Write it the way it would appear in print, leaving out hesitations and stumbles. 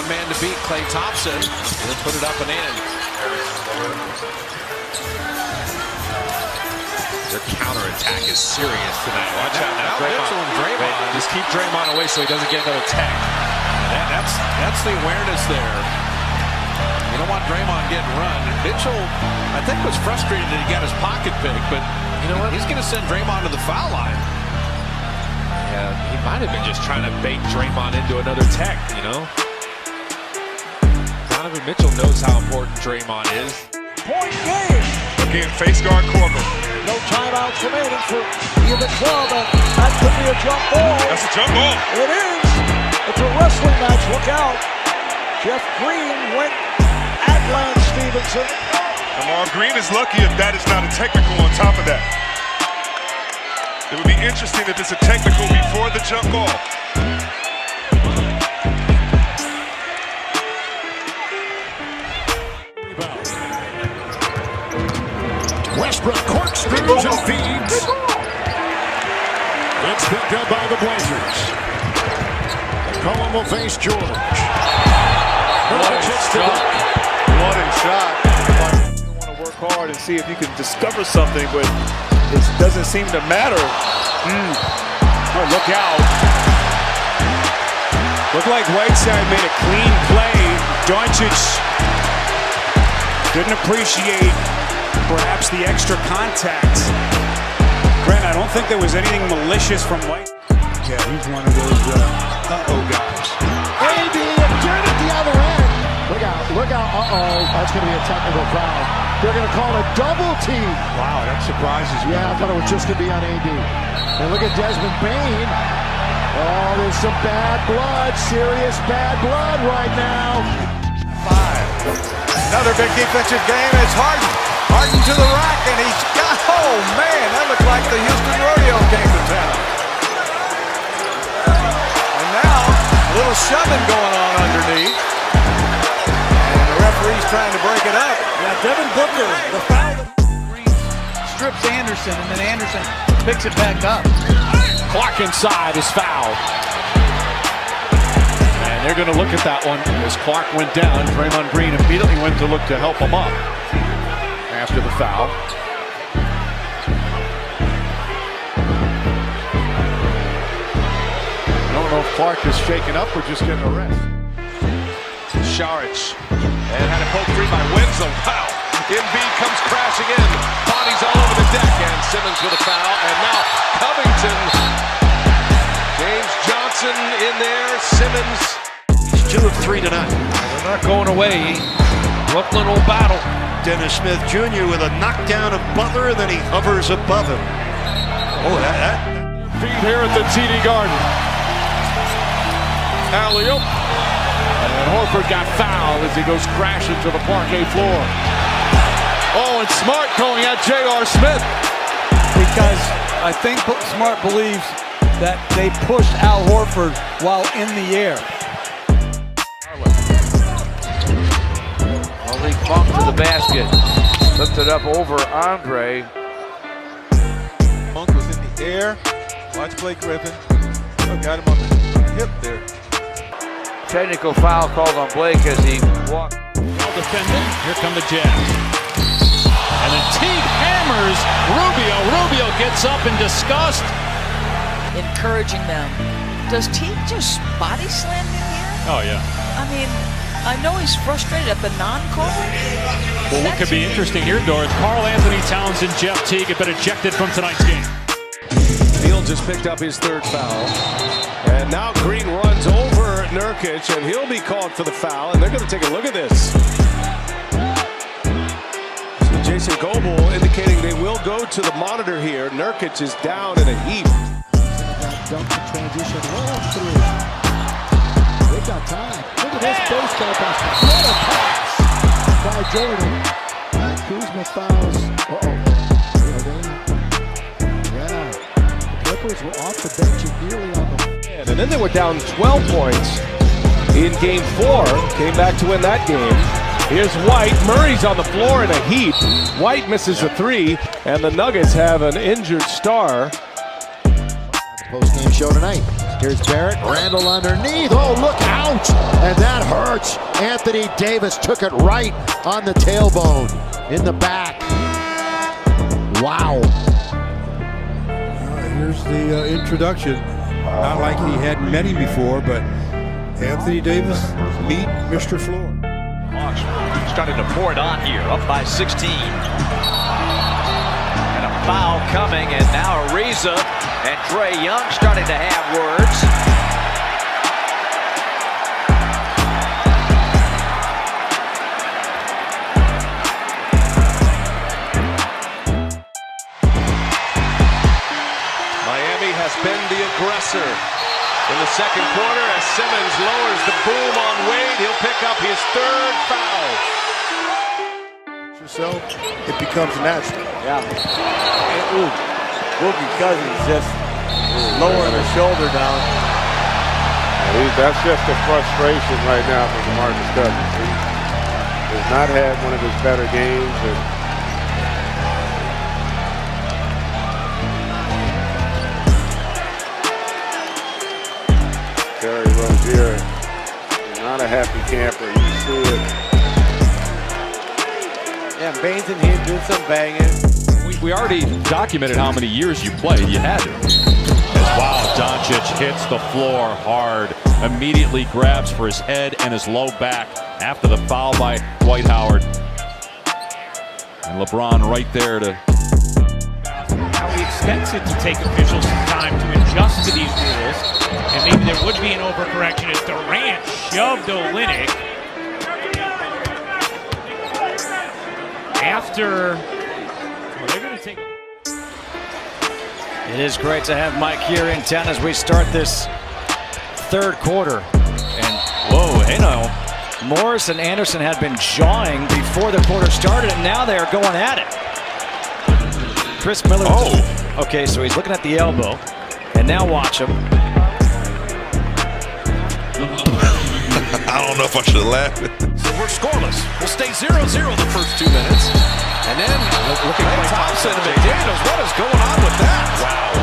one man to beat Klay Thompson and put it up and in. Their counterattack is serious tonight. Watch out now, Mitchell and Draymond. Just keep Draymond away so he doesn't get another tech. That's the awareness there. You don't want Draymond getting run. Mitchell, I think, was frustrated that he got his pocket picked, but you know what? He's going to send Draymond to the foul line. Yeah, he might have been just trying to bait Draymond into another tech, you know? Donovan Mitchell knows how important Draymond is. Point game. Again, face guard Korver. No timeouts remaining for either club, and that could be a jump ball. That's a jump ball. It is. It's a wrestling match. Look out. Jeff Green went at Lance Stevenson. And Marv Green is lucky if that is not a technical on top of that. It would be interesting if it's a technical before the jump ball. Westbrook corkscrews and feeds. It's picked up by the Blazers. McCollum will face George. What a shot. You want to work hard and see if you can discover something, but it doesn't seem to matter. Oh, look out. Looked like Whiteside made a clean play. Doncic didn't appreciate perhaps the extra contact. Grant, I don't think there was anything malicious from White. Yeah, he's one of those guys. AD again at the other end. Look out. That's going to be a technical foul. They're going to call a double team. Wow, that surprises me. Yeah, I thought it was just going to be on AD. And look at Desmond Bane. Oh, there's some bad blood, serious bad blood right now. 5. Another big defensive game. It's Harden. Harden to the rack, and he's got, oh man, that looked like the Houston Rodeo came to town. And now, a little shoving going on underneath. And the referee's trying to break it up. Yeah, Devin Booker, the foul. Strips Anderson, and then Anderson picks it back up. Clark inside is fouled. And they're going to look at that one as Clark went down. Draymond Green immediately went to look to help him up after the foul. I don't know if Clark is shaken up or just getting a rest. Saric. And had a poke free by Winslow. Wow. Embiid comes crashing in. Bodies all over the deck. And Simmons with a foul. And now Covington. James Johnson in there. Simmons. He's 2 of 3 tonight. They're not going away. Brooklyn will battle. Dennis Smith Jr. with a knockdown of Butler, and then he hovers above him. Oh, that. Feed here at the TD Garden. Alley-oop. And Horford got fouled as he goes crashing to the parquet floor. Oh, and Smart going at J.R. Smith. Because I think Smart believes that they pushed Al Horford while in the air. Malik Monk to the basket. Lifted up over Andre. Monk was in the air. Watch Blake Griffin. Oh, got him on the hip there. Technical foul called on Blake as he walked. Well defended. Here come the Jazz. And then Teague hammers Rubio. Rubio gets up in disgust. Encouraging them. Does Teague just body slam in here? Oh, yeah. I mean, I know he's frustrated at the non-call. Well, what could be interesting here, Doris, Karl Anthony Towns and Jeff Teague have been ejected from tonight's game. Fields just picked up his 3rd foul. And now Green runs over Nurkic, and he'll be called for the foul. And they're going to take a look at this. So Jason Goble indicating they will go to the monitor here. Nurkic is down in a heap. Dump the transition all through. They've got time. Look at this baseball pass. What a pass by Jordan. Kuzma fouls. Yeah. The Clippers were off the bench and nearly on the. And then they were down 12 points in game 4. Came back to win that game. Here's White. Murray's on the floor in a heap. White misses a 3, and the Nuggets have an injured star. Post-game show tonight. Here's Barrett, Randall underneath. Oh, look out! And that hurts. Anthony Davis took it right on the tailbone in the back. Wow. Here's the introduction. Not like he hadn't met him before, but Anthony Davis, meet Mr. Floor. Hawks starting to pour it on here, up by 16. And a foul coming, and now Ariza and Trae Young starting to have words. Miami has been the aggressor in the second quarter as Simmons lowers the boom on Wade. He'll pick up his third foul. Yourself, it becomes natural. Yeah. And, Boogie Cousins just lowering the shoulder down. That's just a frustration right now for DeMarcus Cousins. He has not had one of his better games. Terry Rozier is not a happy camper. You see it. Yeah, Baines in here doing some banging. We already documented how many years you played. You had to. As wow, Doncic hits the floor hard. Immediately grabs for his head and his low back after the foul by Dwight Howard. And LeBron right there to... How he expects it to take officials some time to adjust to these rules. And maybe there would be an overcorrection as Durant shoved Olynyk. After... Well, they're going to take... It is great to have Mike here in town as we start this third quarter. And whoa, hey now. Morris and Anderson had been jawing before the quarter started, and now they're going at it. Chris Miller. Oh. Okay, so he's looking at the elbow, and now watch him. I don't know if I should laugh. So we're scoreless. We'll stay 0-0 the first 2 minutes. And then looking at Thompson and McDaniels. What is going on with that? Wow.